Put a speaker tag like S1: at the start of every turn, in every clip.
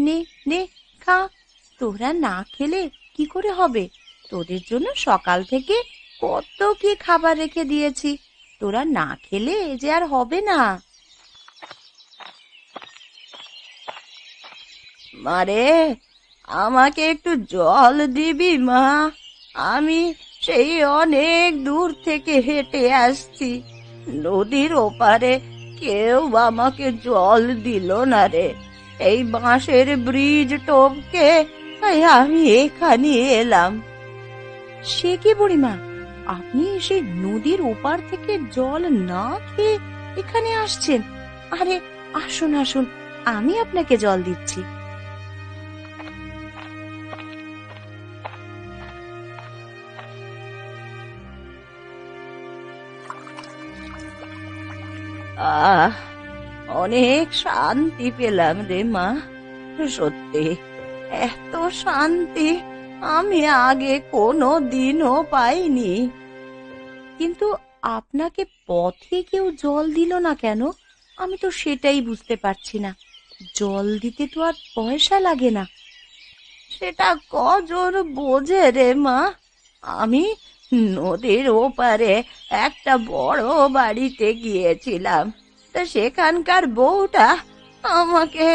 S1: নে নে খা। তোরা না খেলে কি করে হবে? তোদের জন্য সকাল থেকে কত কি খাবার রেখে দিয়েছি। তোরা না খেলে যে আর হবে না। মারে, আমাকে একটু জল দিবি মা? আমি সেই অনেক দূর থেকে হেঁটে আসছি। নদীর ওপারে কেউ আমাকে জল দিল না রে। এই বাঁশের ব্রিজ টপকে আমি এখানে এলাম। সে কি বুড়িমা, আপনি সেই নদীর ওপার থেকে জল না খেয়ে এখানে আসছেন? আরে আসুন আসুন, আমি আপনাকে জল দিচ্ছি। আহ, অনেক শান্তি পেলাম রে মা। সত্যি এত শান্তি আমি আগে কোনো দিনও পাইনি। কিন্তু আপনাকে পথে কেউ জল দিল না কেন? আমি তো সেটাই বুঝতে পারছি না। জল দিতে তো আর পয়সা লাগে না। সেটা কজন বোঝে রে মা। আমি নদীর ওপারে একটা বড় বাড়িতে গিয়েছিলাম, তা সেখানকার বউটা আমাকে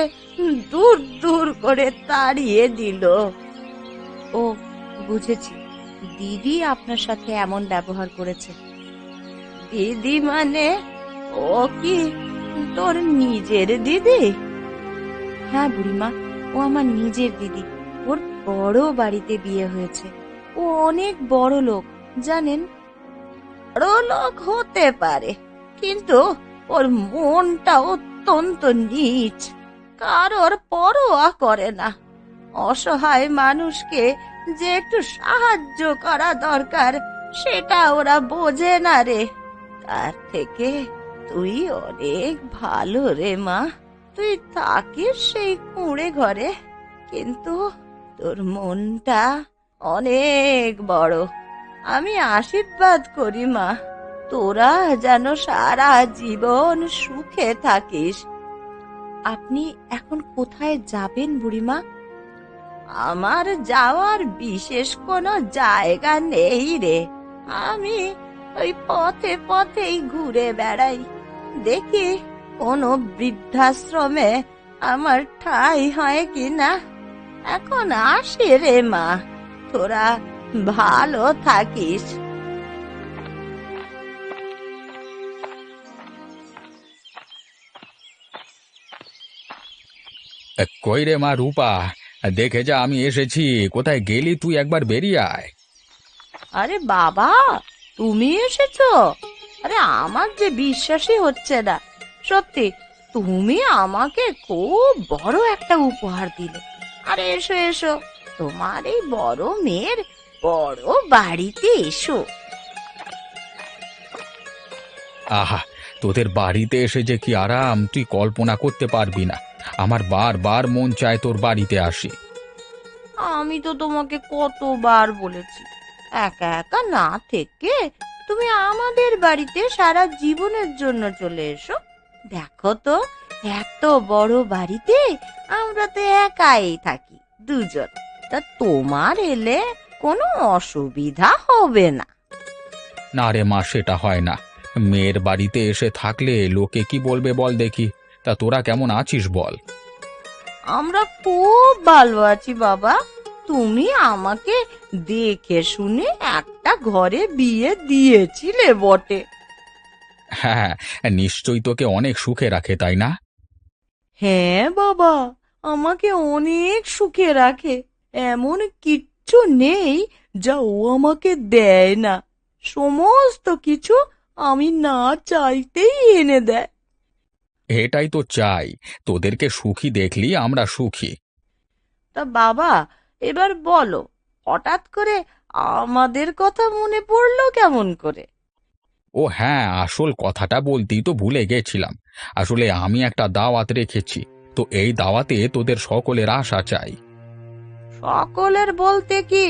S1: দূর দূর করে তাড়িয়ে দিল। ও, বুঝেছি, দিদি আপনার সাথে এমন ব্যবহার করেছে। দিদি মানে? ও কি তোর নিজের দিদি? হ্যাঁ বুড়িমা, ও আমার নিজের দিদি। ওর বড় বাড়িতে বিয়ে হয়েছে। ও অনেক বড় লোক, জানেন। বড় লোক হতে পারে, কিন্তু ওর মনটা অত্যন্ত নীচ। কারোর পরোয়া করে না। অসহায় মানুষকে যে একটু সাহায্য করা দরকার সেটা ওরা বোঝে না রে। তার থেকে তুই অনেক ভালো রে মা। তুই থাকিস সেই কুঁড়ে ঘরে, কিন্তু তোর মনটা অনেক বড়। আমি আশীর্বাদ করি মা, তোরা যেন সারা জীবন সুখে থাকিস। আপনি এখন কোথায় যাবেন বুড়িমা? আমার যাওয়ার বিশেষ কোনো জায়গা নেই রে। আমি ওই পথে পথেই ঘুরে বেড়াই, দেখি কোনো বৃদ্ধাশ্রমে আমার ঠাঁই হয় কিনা। এখন আসি রে মা, তোরা ভালো থাকিস।
S2: কই রে মা রূপা, দেখে যা আমি এসেছি। কোথায় গেলি তুই? একবার বেরিয়ে আয়।
S1: আরে বাবা, তুমি এসেছো? আরে আমার যে বিশ্বাসই হচ্ছে না। সত্যি তুমি আমাকে খুব বড় একটা উপহার দিলে। আরে এসো এসো, তোমার এই বড় মেয়ের বড় বাড়িতে এসো।
S2: আহা, তোদের বাড়িতে এসে যে কি আরাম তুই কল্পনা করতে পারবি না। আমার বারবার মন চায় তোর বাড়িতে আসি।
S1: আমি তো তোমাকে কতবার বলেছি, একা একা না থেকে তুমি আমাদের বাড়িতে সারা জীবনের জন্য চলে এসো। দেখো তো, এত বড় বাড়িতে আমরা তো একাই থাকি, দুজন। তা তোমার এলে কোনো অসুবিধা হবে না।
S2: না রে মা, সেটা হয় না। মেয়ের বাড়িতে এসে থাকলে লোকে কি বলবে বল দেখি। তা তোরা কেমন আছিস বল?
S1: আমরা খুব ভালো আছি বাবা। তুমি আমাকে দেখে শুনে একটা ঘরে বিয়ে দিয়েছিলে বটে।
S2: হ্যাঁ, নিশ্চয়ই তোকে অনেক সুখে রাখে, তাই না?
S1: হ্যাঁ বাবা, আমাকে অনেক সুখে রাখে। এমন কিচ্ছু নেই যা ও আমাকে দেয় না। সমস্ত কিছু আমি না চাইতেই এনে দেয়।
S2: এটাই তো চাই, তোদেরকে সুখী দেখলি আমরা সুখী।
S1: তা বাবা, এবার বলো, হঠাৎ করে আমাদের কথা মনে পড়লো কেমন করে?
S2: ও হ্যাঁ, আসল কথাটা বলতেই তো ভুলে গেছিলাম। আসলে আমি একটা দাওয়াত রেখেছি, তো এই দাওয়াতে তোদের সকলের আসা চাই।
S1: সকলের বলতে কি